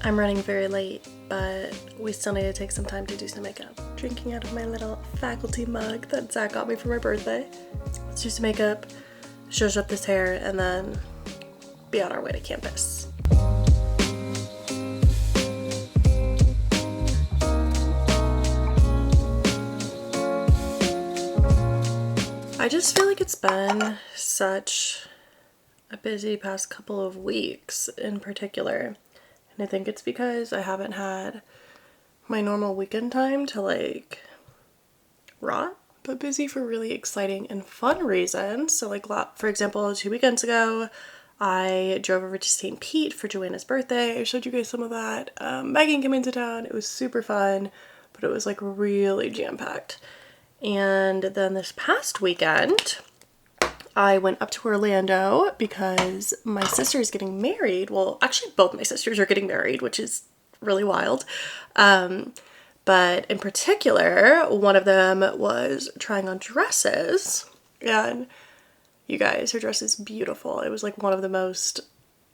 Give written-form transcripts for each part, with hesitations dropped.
I'm running very late, but we still need to take some time to do some makeup. Drinking out of my little faculty mug that Zach got me for my birthday. Let's do some makeup, zhuzh up this hair, and then be on our way to campus. I just feel like it's been such a busy past couple of weeks in particular. And I think it's because I haven't had my normal weekend time to like rot, but busy for really exciting and fun reasons. So like, for example, 2 weekends ago, I drove over to St. Pete for Joanna's birthday. I showed you guys some of that. Megan came into town. It was super fun, but it was like really jam-packed. And then this past weekend, I went up to Orlando because my sister is getting married. Well, actually both my sisters are getting married, which is really wild. But in particular, one of them was trying on dresses, and you guys, her dress is beautiful. It was like one of the most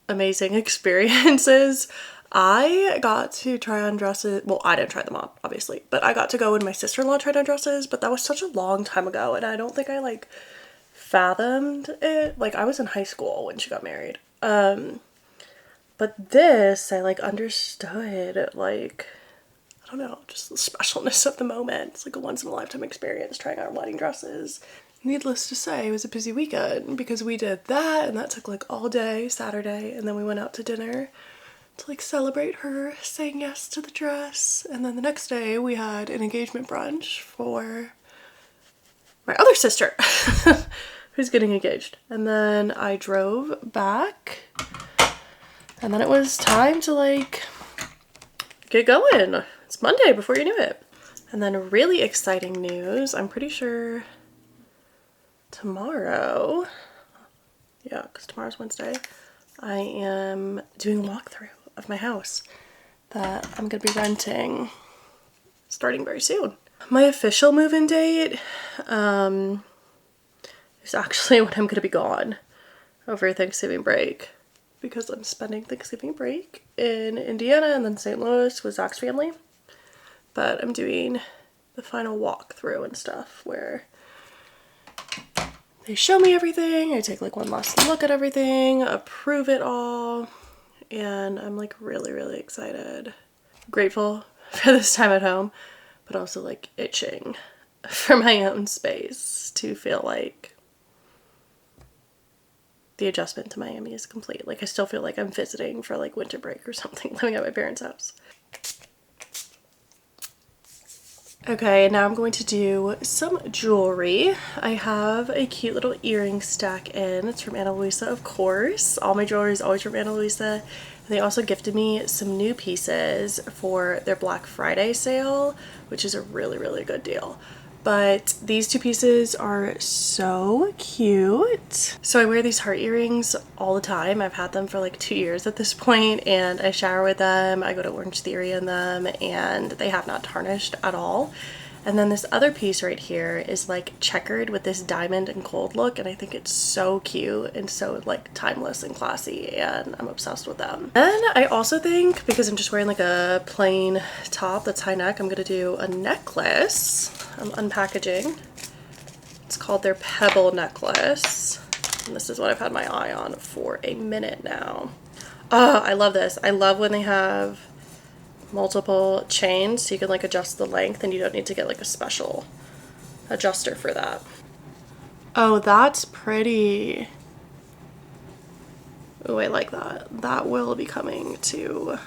amazing experiences. I got to try on dresses. Well, I didn't try them on, obviously, but I got to go when my sister-in-law tried on dresses, but that was such a long time ago, and I don't think I like fathomed it. Like, I was in high school when she got married. But this, I like understood, like, I don't know, just the specialness of the moment. It's like a once in a lifetime experience trying on wedding dresses. Needless to say, it was a busy weekend because we did that, and that took like all day Saturday, and then we went out to dinner to like celebrate her saying yes to the dress. And then the next day we had an engagement brunch for my other sister who's getting engaged. And then I drove back, and then it was time to like get going. It's Monday before you knew it. And then really exciting news, I'm pretty sure tomorrow, yeah, because tomorrow's Wednesday, I am doing a walkthrough of my house that I'm gonna be renting starting very soon. My official move-in date is actually when I'm gonna be gone over Thanksgiving break, because I'm spending Thanksgiving break in Indiana and then St. Louis with Zach's family. But I'm doing the final walkthrough and stuff where they show me everything, I take like one last look at everything, approve it all, and I'm like really, really excited. Grateful for this time at home, but also like itching for my own space to feel like the adjustment to Miami is complete. Like, I still feel like I'm visiting for like winter break or something, living at my parents' house. Okay, now I'm going to do some jewelry. I have a cute little earring stack in. It's from Ana Luisa, of course. All my jewelry is always from Ana Luisa. And they also gifted me some new pieces for their Black Friday sale, which is a really, really good deal. But these two pieces are so cute. So I wear these heart earrings all the time. I've had them for like 2 years at this point, and I shower with them. I go to Orange Theory in them, and they have not tarnished at all. And then this other piece right here is like checkered with this diamond and gold look, and I think it's so cute and so like timeless and classy, and I'm obsessed with them. And I also think, because I'm just wearing like a plain top that's high neck, I'm gonna do a necklace. I'm unpackaging. It's called their Pebble necklace, and this is what I've had my eye on for a minute now. Oh, I love this. I love when they have multiple chains so you can like adjust the length and you don't need to get like a special adjuster for that. Oh, that's pretty. Oh, I like that. That will be coming to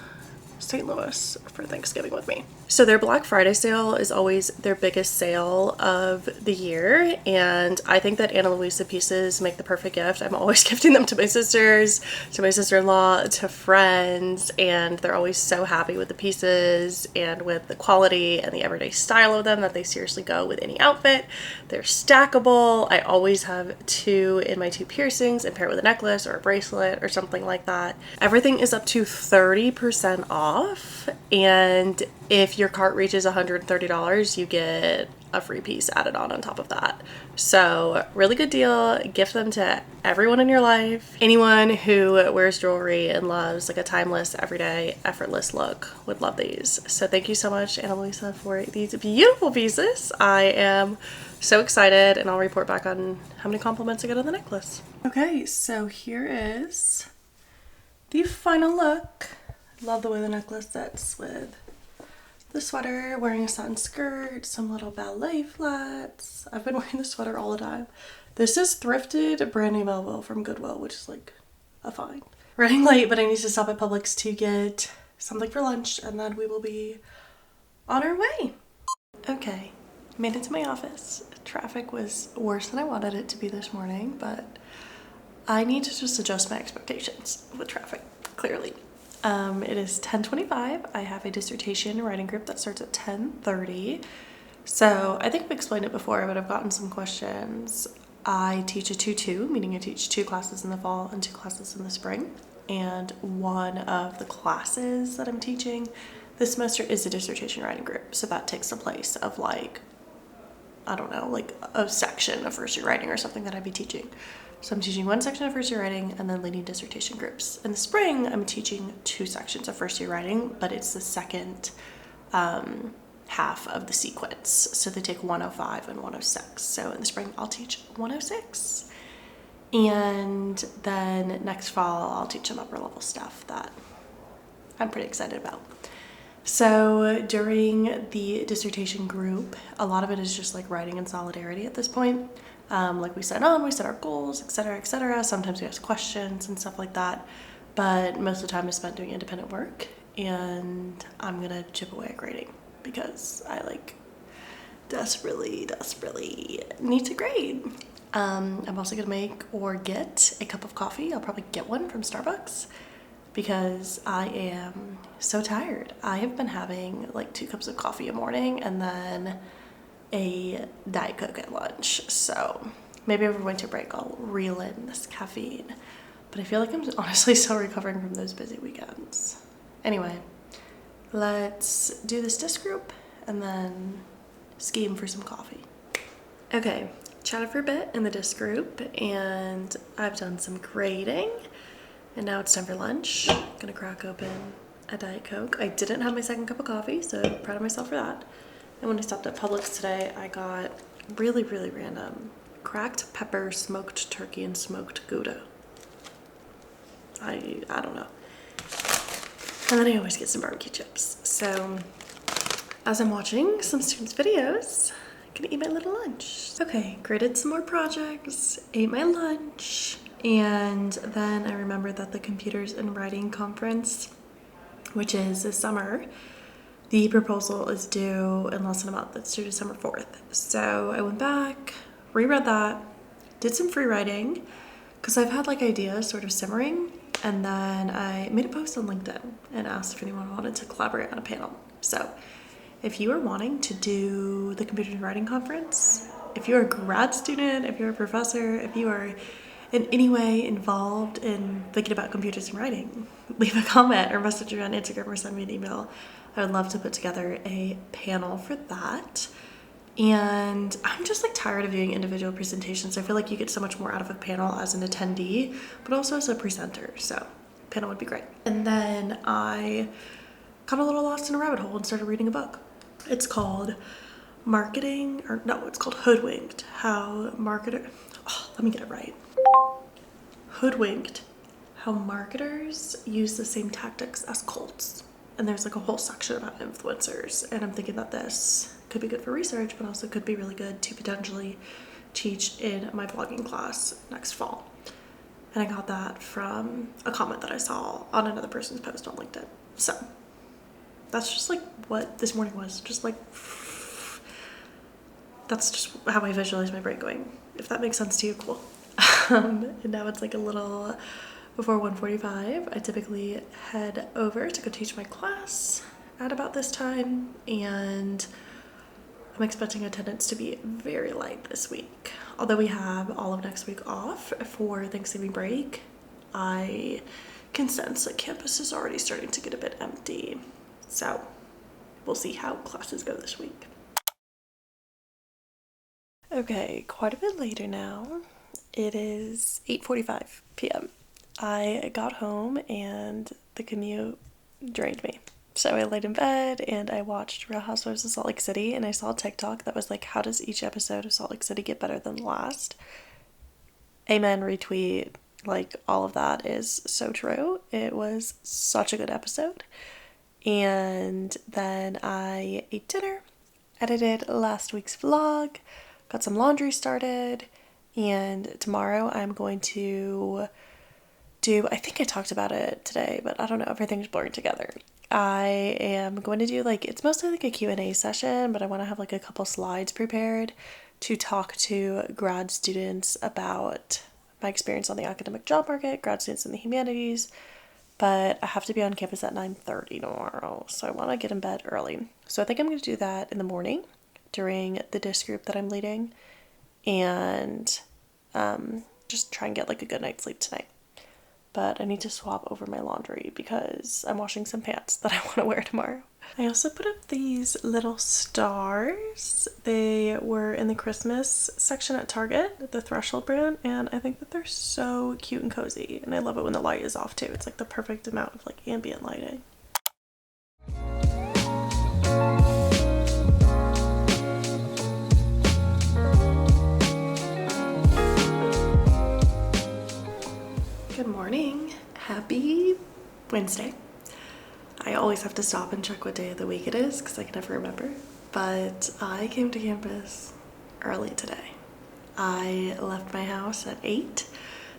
St. Louis for Thanksgiving with me. So their Black Friday sale is always their biggest sale of the year, and I think that Ana Luisa pieces make the perfect gift. I'm always gifting them to my sisters, to my sister-in-law, to friends, and they're always so happy with the pieces and with the quality and the everyday style of them that they seriously go with any outfit. They're stackable. I always have two in my two piercings and pair it with a necklace or a bracelet or something like that. Everything is up to 30% off, and if your cart reaches $130, you get a free piece added on top of that. So really good deal. Gift them to everyone in your life. Anyone who wears jewelry and loves like a timeless, everyday, effortless look would love these. So thank you so much, Ana Luisa, for these beautiful pieces. I am so excited, and I'll report back on how many compliments I get on the necklace. Okay, so here is the final look. Love the way the necklace sits with the sweater, wearing a satin skirt, some little ballet flats. I've been wearing the sweater all the time. This is thrifted brand new Melville from Goodwill, which is like a find. Running late, but I need to stop at Publix to get something for lunch, and then we will be on our way. Okay, made it to my office. Traffic was worse than I wanted it to be this morning, but I need to just adjust my expectations with traffic, clearly. It is 10:25. I have a dissertation writing group that starts at 10:30. So I think I've explained it before, but I've gotten some questions. I teach a 2-2, meaning I teach 2 classes in the fall and 2 classes in the spring. And one of the classes that I'm teaching this semester is a dissertation writing group. So that takes the place of like, I don't know, like a section of first year writing or something that I'd be teaching. So I'm teaching one section of first year writing and then leading dissertation groups. In the spring, I'm teaching 2 sections of first year writing, but it's the second half of the sequence. So they take 105 and 106. So in the spring, I'll teach 106. And then next fall, I'll teach some upper level stuff that I'm pretty excited about. So during the dissertation group, a lot of it is just like writing in solidarity at this point. Like we set our goals, etc., etc. Sometimes we ask questions and stuff like that, but most of the time is spent doing independent work, and I'm gonna chip away at grading because I like desperately need to grade. I'm also gonna make or get a cup of coffee. I'll probably get one from Starbucks because I am so tired. I have been having like 2 cups of coffee a morning and then a Diet Coke at lunch. So maybe over winter break I'll reel in this caffeine. But I feel like I'm honestly still recovering from those busy weekends. Anyway, let's do this disc group and then scheme for some coffee. Okay, chatted for a bit in the disc group and I've done some grading. And now it's time for lunch. I'm gonna crack open a Diet Coke. I didn't have my second cup of coffee, so proud of myself for that. And when I stopped at Publix today, I got really random cracked pepper, smoked turkey, and smoked Gouda. I don't know. And then I always get some barbecue chips. So as I'm watching some students' videos, I'm gonna eat my little lunch. Okay, graded some more projects, ate my lunch, and then I remembered that the Computers and Writing Conference, which is this summer, the proposal is due in less than a month. It's due December 4th. So I went back, reread that, did some free writing, because I've had like ideas sort of simmering, and then I made a post on LinkedIn and asked if anyone wanted to collaborate on a panel. So if you are wanting to do the Computers and Writing Conference, if you're a grad student, if you're a professor, if you are in any way involved in thinking about computers and writing, leave a comment or message me on Instagram or send me an email. I would love to put together a panel for that. And I'm just like tired of doing individual presentations. I feel like you get so much more out of a panel as an attendee, but also as a presenter. So panel would be great. And then I got a little lost in a rabbit hole and started reading a book. It's called it's called Hoodwinked. Let me get it right. Hoodwinked, how marketers use the same tactics as cults. And there's like a whole section about influencers, and I'm thinking that this could be good for research, but also could be really good to potentially teach in my blogging class next fall. And I got that from a comment that I saw on another person's post on LinkedIn. So that's just like what this morning was. Just like, that's just how I visualize my brain going. If that makes sense to you, cool. And now it's like a little before 1:45. I typically head over to go teach my class at about this time, and I'm expecting attendance to be very light this week. Although we have all of next week off for Thanksgiving break, I can sense that campus is already starting to get a bit empty. So we'll see how classes go this week. Okay, quite a bit later now. It is 8:45 p.m. I got home and the commute drained me. So I laid in bed and I watched Real Housewives of Salt Lake City, and I saw a TikTok that was like, how does each episode of Salt Lake City get better than the last? Amen, retweet, like all of that is so true. It was such a good episode. And then I ate dinner, edited last week's vlog, got some laundry started, and tomorrow I'm going to do, I think I talked about it today, but I don't know, everything's blurring together. I am going to do like, it's mostly like a Q&A session, but I want to have like a couple slides prepared to talk to grad students about my experience on the academic job market, grad students in the humanities, but I have to be on campus at 9:30 tomorrow, so I want to get in bed early. So I think I'm going to do that in the morning during the disc group that I'm leading, and just try and get like a good night's sleep tonight. But I need to swap over my laundry because I'm washing some pants that I want to wear tomorrow. I also put up these little stars. They were in the Christmas section at Target, the Threshold brand, and I think that they're so cute and cozy. And I love it when the light is off too. It's like the perfect amount of like ambient lighting. Good morning. Happy Wednesday. I always have to stop and check what day of the week it is because I can never remember. But I came to campus early today. I left my house at 8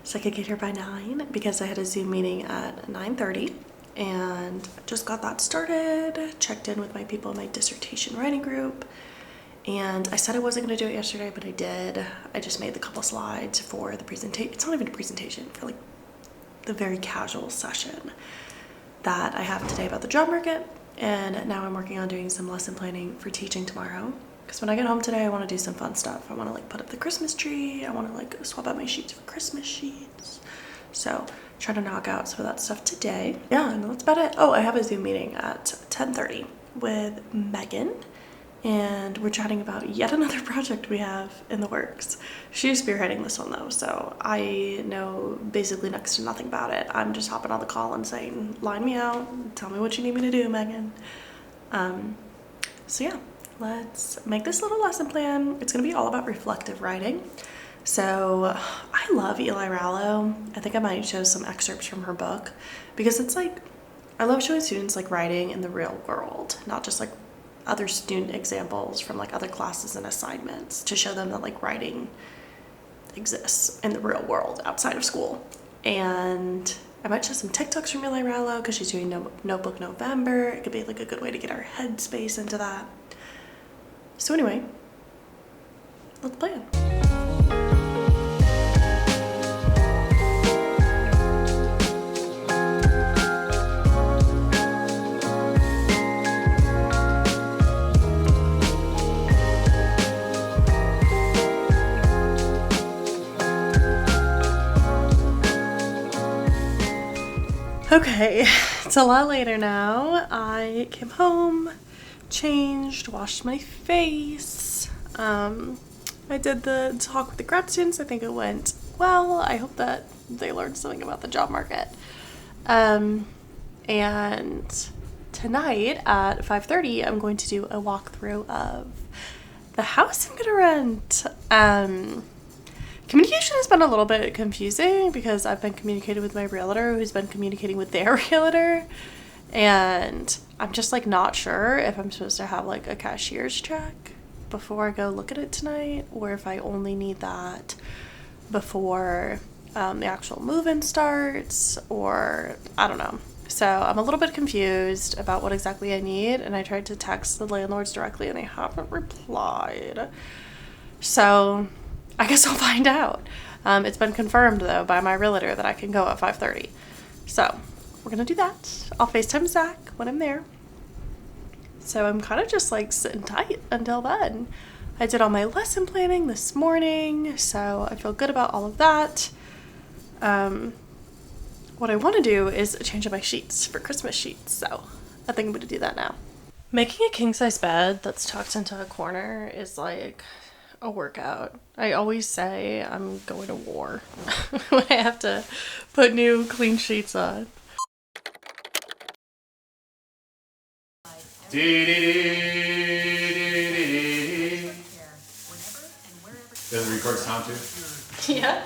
so I could get here by 9 because I had a Zoom meeting at 9:30 and just got that started, checked in with my people in my dissertation writing group. And I said I wasn't going to do it yesterday, but I did. I just made the couple slides for the presentation. It's not even a presentation, for like the very casual session that I have today about the job market. And now I'm working on doing some lesson planning for teaching tomorrow. Because when I get home today, I want to do some fun stuff. I want to like put up the Christmas tree. I want to like swap out my sheets for Christmas sheets. So try to knock out some of that stuff today. Yeah, and that's about it. Oh, I have a Zoom meeting at 10:30 with Megan. And we're chatting about yet another project we have in the works. She's spearheading this one though, so I know basically next to nothing about it. I'm just hopping on the call and saying, line me out, tell me what you need me to do, Megan. So yeah, let's make this little lesson plan. It's gonna be all about reflective writing. So I love Eli Rallo. I think I might show some excerpts from her book because it's like, I love showing students like writing in the real world, not just like other student examples from like other classes and assignments, to show them that like writing exists in the real world outside of school. And I might show some TikToks from Eli Rallo because she's doing Notebook November. It could be like a good way to get our headspace into that. So anyway, let's plan. Okay, it's a lot later now. I came home, changed, washed my face. I did the talk with the grad students. I think it went well. I hope that they learned something about the job market. And tonight at 5:30, I'm going to do a walkthrough of the house I'm gonna rent. Communication has been a little bit confusing because I've been communicating with my realtor who's been communicating with their realtor, and I'm just like not sure if I'm supposed to have like a cashier's check before I go look at it tonight, or if I only need that before the actual move-in starts, or I don't know. So I'm a little bit confused about what exactly I need, and I tried to text the landlords directly and they haven't replied. So I guess I'll find out. It's been confirmed though by my realtor that I can go at 5:30. So we're gonna do that. I'll FaceTime Zach when I'm there. So I'm kind of just like sitting tight until then. I did all my lesson planning this morning, so I feel good about all of that. What I want to do is change up my sheets for Christmas sheets, so I think I'm going to do that now. Making a king-size bed that's tucked into a corner is like a workout. I always say I'm going to war when I have to put new clean sheets on. Does it record sound too? Yeah.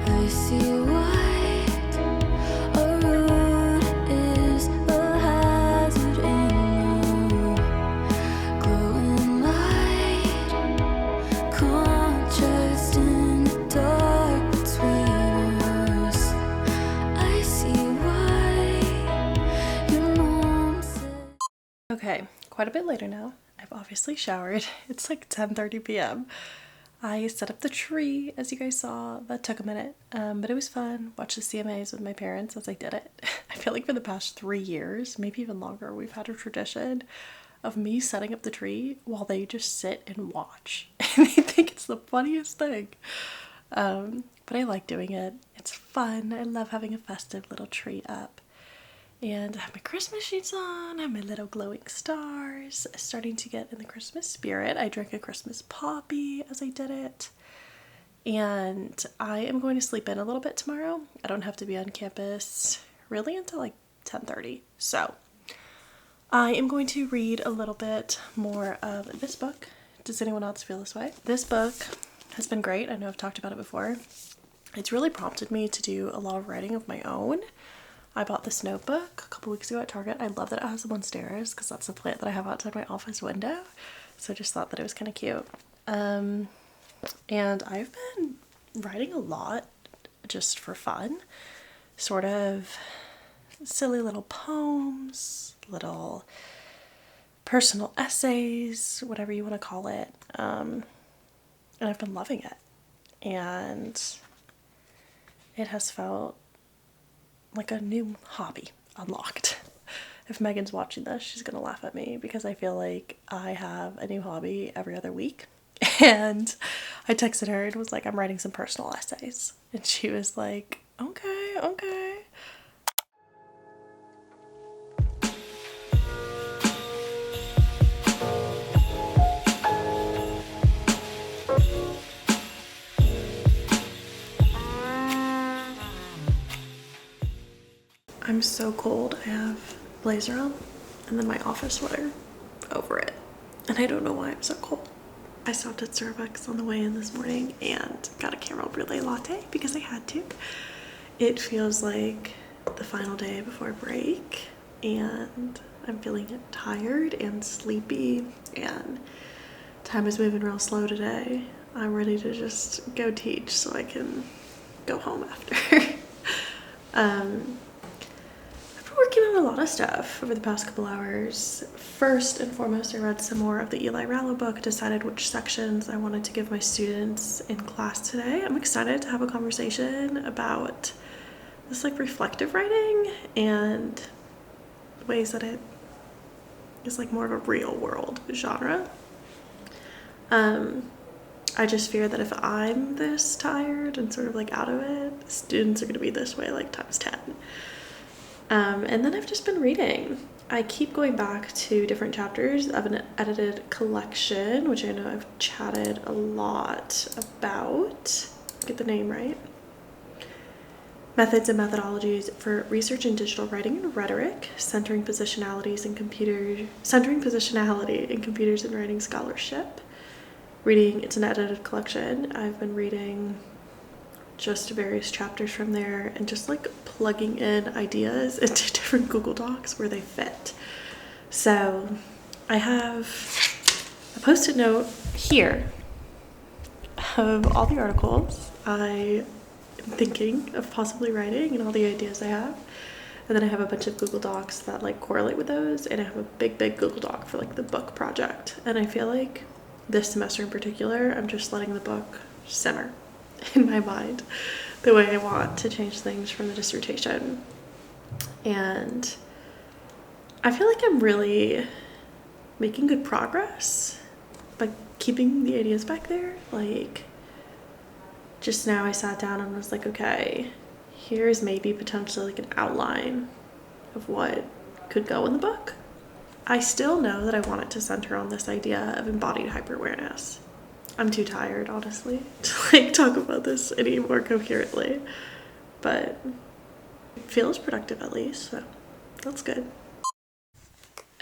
I see white, a road is a hazard in the glowing light, contrast in the dark between us. I see why your mom said. Okay, quite a bit later now. I've obviously showered. It's like 10:30 p.m. I set up the tree, as you guys saw. That took a minute, but it was fun. Watched the CMAs with my parents as I did it. I feel like for the past 3 years, maybe even longer, we've had a tradition of me setting up the tree while they just sit and watch. And they think it's the funniest thing. But I like doing it. It's fun. I love having a festive little tree up. And I have my Christmas sheets on, I have my little glowing stars, starting to get in the Christmas spirit. I drank a Christmas poppy as I did it. And I am going to sleep in a little bit tomorrow. I don't have to be on campus really until like 10:30. So I am going to read a little bit more of this book. Does anyone else feel this way? This book has been great. I know I've talked about it before. It's really prompted me to do a lot of writing of my own. I bought this notebook a couple weeks ago at Target. I love that it has them on stairs because that's the plant that I have outside my office window. So I just thought that it was kind of cute. And I've been writing a lot just for fun. Sort of silly little poems, little personal essays, whatever you want to call it. And I've been loving it. And it has felt like a new hobby unlocked. If Megan's watching this, she's gonna laugh at me because I feel like I have a new hobby every other week. And I texted her and was like, I'm writing some personal essays. And she was like, okay, okay. I'm so cold. I have blazer on and then my office sweater over it. And I don't know why I'm so cold. I stopped at Starbucks on the way in this morning and got a caramel brulee latte because I had to. It feels like the final day before break and I'm feeling tired and sleepy and time is moving real slow today. I'm ready to just go teach so I can go home after. Working on a lot of stuff over the past couple hours. First and foremost, I read some more of the Eli Rallo book, decided which sections I wanted to give my students in class today. I'm excited to have a conversation about this like reflective writing and ways that it is like more of a real world genre. I just fear that if I'm this tired and sort of like out of it, students are going to be this way like times 10. And then I've just been reading. I keep going back to different chapters of an edited collection, which I know I've chatted a lot about. Get the name right. Methods and Methodologies for Research in Digital Writing and Rhetoric, Centering Positionality in Computers and Writing Scholarship. It's an edited collection. I've been reading just various chapters from there and just like plugging in ideas into different Google Docs where they fit. So I have a post-it note here of all the articles I am thinking of possibly writing and all the ideas I have. And then I have a bunch of Google Docs that like correlate with those, and I have a big Google Doc for like the book project. And I feel like this semester in particular, I'm just letting the book simmer in my mind the way I want to change things from the dissertation. And I feel like I'm really making good progress by keeping the ideas back there. Like just now I sat down and was like, okay, here's maybe potentially like an outline of what could go in the book. I still know that I want it to center on this idea of embodied hyper-awareness. I'm too tired, honestly, to like talk about this any more coherently, but it feels productive at least, so that's good.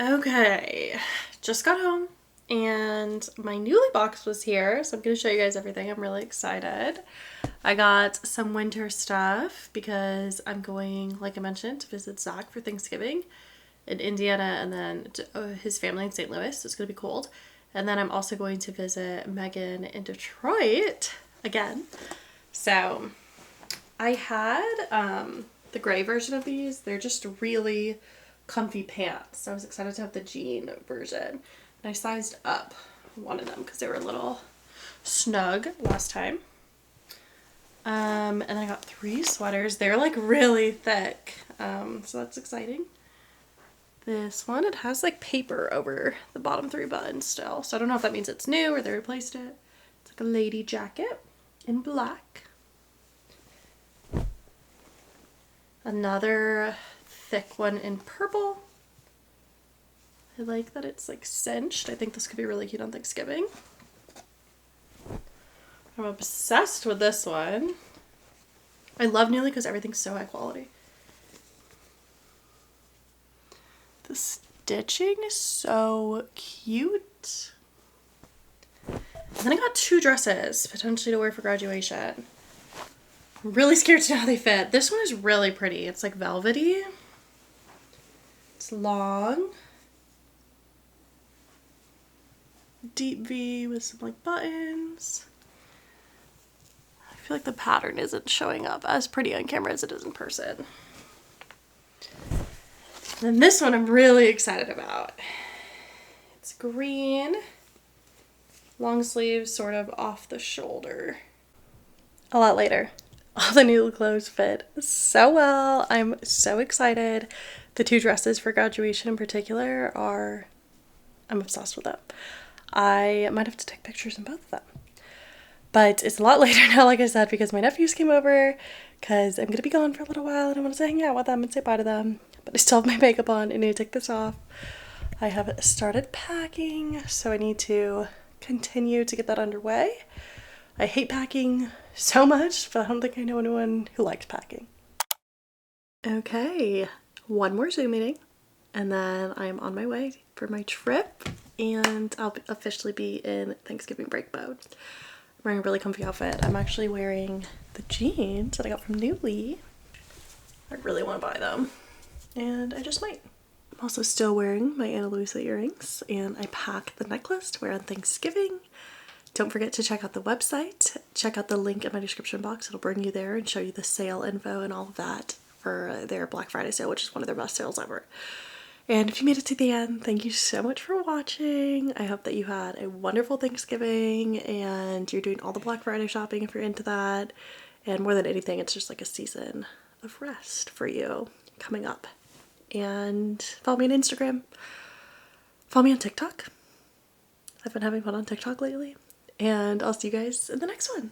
Okay, just got home and my newly box was here, so I'm going to show you guys everything. I'm really excited. I got some winter stuff because I'm going, like I mentioned, to visit Zach for Thanksgiving in Indiana and then his family in St. Louis, so it's going to be cold. And then I'm also going to visit Megan in Detroit again. So I had the gray version of these. They're just really comfy pants. So I was excited to have the jean version. And I sized up one of them because they were a little snug last time. And I got 3 sweaters. They're like really thick. So that's exciting. This one, it has like paper over the bottom 3 buttons still. So I don't know if that means it's new or they replaced it. It's like a lady jacket in black. Another thick one in purple. I like that it's like cinched. I think this could be really cute on Thanksgiving. I'm obsessed with this one. I love Nuuly because everything's so high quality. The stitching is so cute. And then I got 2 dresses potentially to wear for graduation. I'm really scared to know how they fit. This one is really pretty. It's like velvety. It's long. Deep V with some like buttons. I feel like the pattern isn't showing up as pretty on camera as it is in person. And then this one I'm really excited about. It's green, long sleeves, sort of off the shoulder. A lot later. All the new clothes fit so well. I'm so excited. The 2 dresses for graduation in particular I'm obsessed with them. I might have to take pictures in both of them. But it's a lot later now, like I said, because my nephews came over because I'm going to be gone for a little while and I want to hang out with them and say bye to them. But I still have my makeup on. I need to take this off. I have started packing, so I need to continue to get that underway. I hate packing so much, but I don't think I know anyone who likes packing. Okay, one more Zoom meeting, and then I'm on my way for my trip, and I'll officially be in Thanksgiving break mode. I'm wearing a really comfy outfit. I'm actually wearing the jeans that I got from Nuuly. I really want to buy them, and I just might. I'm also still wearing my Ana Luisa earrings, and I packed the necklace to wear on Thanksgiving. Don't forget to check out the website. Check out the link in my description box. It'll bring you there and show you the sale info and all of that for their Black Friday sale, which is one of their best sales ever. And if you made it to the end, thank you so much for watching. I hope that you had a wonderful Thanksgiving and you're doing all the Black Friday shopping if you're into that. And more than anything, it's just like a season of rest for you coming up. And follow me on Instagram. Follow me on TikTok. I've been having fun on TikTok lately. And I'll see you guys in the next one.